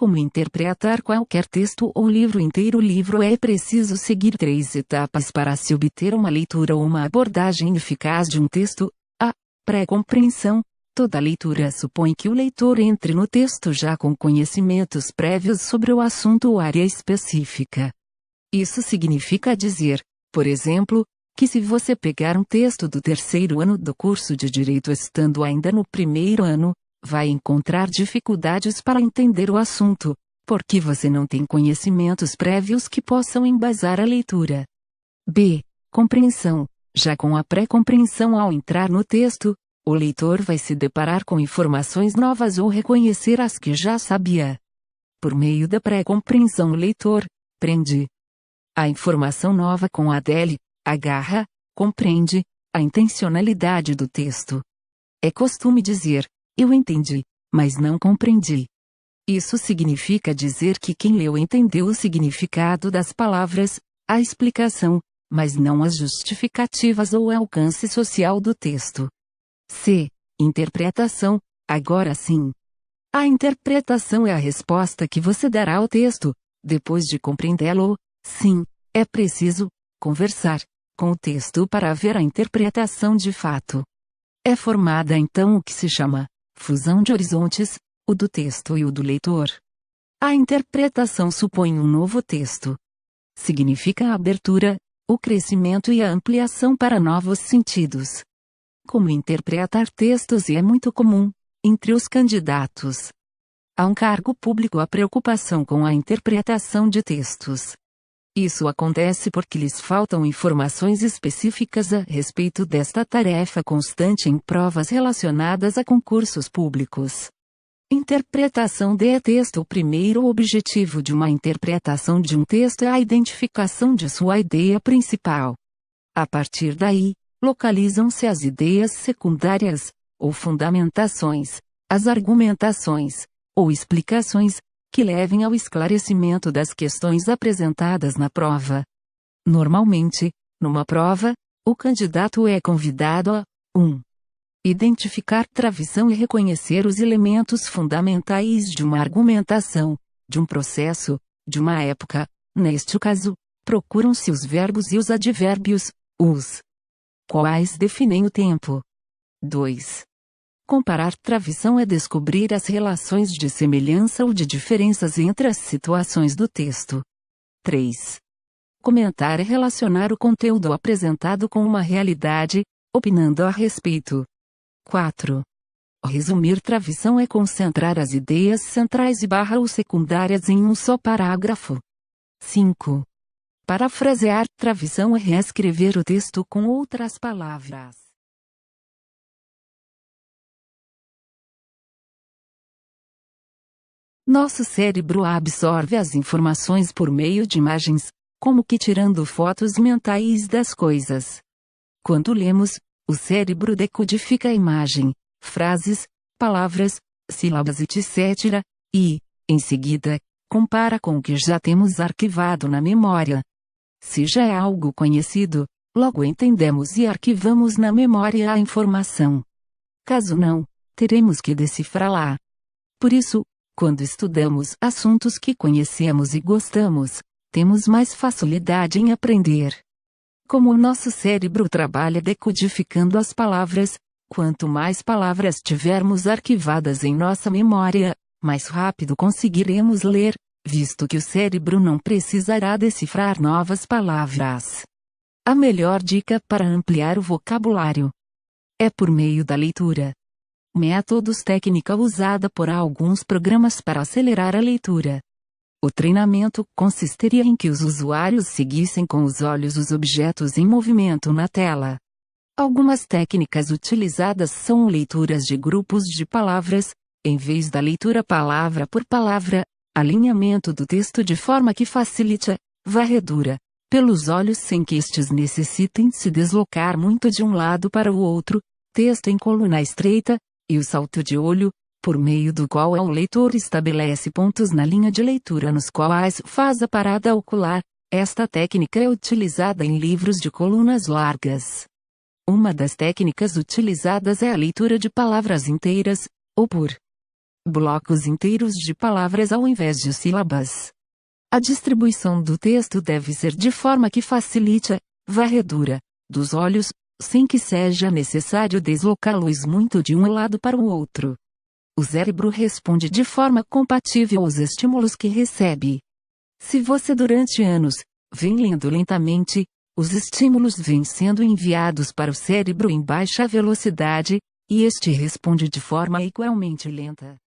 Como interpretar qualquer texto ou livro inteiro? O livro é preciso seguir 3 etapas para se obter uma leitura ou uma abordagem eficaz de um texto. A. Pré-compreensão. Toda leitura supõe que o leitor entre no texto já com conhecimentos prévios sobre o assunto ou área específica. Isso significa dizer, por exemplo, que se você pegar um texto do 3º ano do curso de Direito estando ainda no 1º ano, vai encontrar dificuldades para entender o assunto, porque você não tem conhecimentos prévios que possam embasar a leitura. B. Compreensão. Já com a pré-compreensão, ao entrar no texto, o leitor vai se deparar com informações novas ou reconhecer as que já sabia. Por meio da pré-compreensão, o leitor prende a informação nova com a dele, agarra, compreende a intencionalidade do texto. É costume dizer: eu entendi, mas não compreendi. Isso significa dizer que quem leu entendeu o significado das palavras, a explicação, mas não as justificativas ou o alcance social do texto. C. Interpretação. Agora sim. A interpretação é a resposta que você dará ao texto, depois de compreendê-lo. Sim, é preciso conversar com o texto para haver a interpretação de fato. É formada então o que se chama fusão de horizontes, o do texto e o do leitor. A interpretação supõe um novo texto. Significa a abertura, o crescimento e a ampliação para novos sentidos. Como interpretar textos é muito comum entre os candidatos a um cargo público a preocupação com a interpretação de textos. Isso acontece porque lhes faltam informações específicas a respeito desta tarefa constante em provas relacionadas a concursos públicos. Interpretação de texto. O primeiro objetivo de uma interpretação de um texto é a identificação de sua ideia principal. A partir daí, localizam-se as ideias secundárias, ou fundamentações, as argumentações, ou explicações, que levem ao esclarecimento das questões apresentadas na prova. Normalmente, numa prova, o candidato é convidado a 1. Identificar travessão e reconhecer os elementos fundamentais de uma argumentação, de um processo, de uma época. Neste caso, procuram-se os verbos e os advérbios, os quais definem o tempo. 2. Comparar travessão é descobrir as relações de semelhança ou de diferenças entre as situações do texto. 3. Comentar é relacionar o conteúdo apresentado com uma realidade, opinando a respeito. 4. Resumir travessão é concentrar as ideias centrais e ou secundárias em um só parágrafo. 5. Parafrasear travessão é reescrever o texto com outras palavras. Nosso cérebro absorve as informações por meio de imagens, como que tirando fotos mentais das coisas. Quando lemos, o cérebro decodifica a imagem, frases, palavras, sílabas etc. e, em seguida, compara com o que já temos arquivado na memória. Se já é algo conhecido, logo entendemos e arquivamos na memória a informação. Caso não, teremos que decifrá-la. Por isso, quando estudamos assuntos que conhecemos e gostamos, temos mais facilidade em aprender. Como o nosso cérebro trabalha decodificando as palavras, quanto mais palavras tivermos arquivadas em nossa memória, mais rápido conseguiremos ler, visto que o cérebro não precisará decifrar novas palavras. A melhor dica para ampliar o vocabulário é por meio da leitura. Métodos. Técnica usada por alguns programas para acelerar a leitura. O treinamento consistiria em que os usuários seguissem com os olhos os objetos em movimento na tela. Algumas técnicas utilizadas são leituras de grupos de palavras, em vez da leitura palavra por palavra, alinhamento do texto de forma que facilite a varredura pelos olhos sem que estes necessitem se deslocar muito de um lado para o outro, texto em coluna estreita, e o salto de olho, por meio do qual o leitor estabelece pontos na linha de leitura nos quais faz a parada ocular. Esta técnica é utilizada em livros de colunas largas. Uma das técnicas utilizadas é a leitura de palavras inteiras, ou por blocos inteiros de palavras ao invés de sílabas. A distribuição do texto deve ser de forma que facilite a varredura dos olhos, sem que seja necessário deslocá-los muito de um lado para o outro. O cérebro responde de forma compatível aos estímulos que recebe. Se você durante anos vem lendo lentamente, os estímulos vêm sendo enviados para o cérebro em baixa velocidade, e este responde de forma igualmente lenta.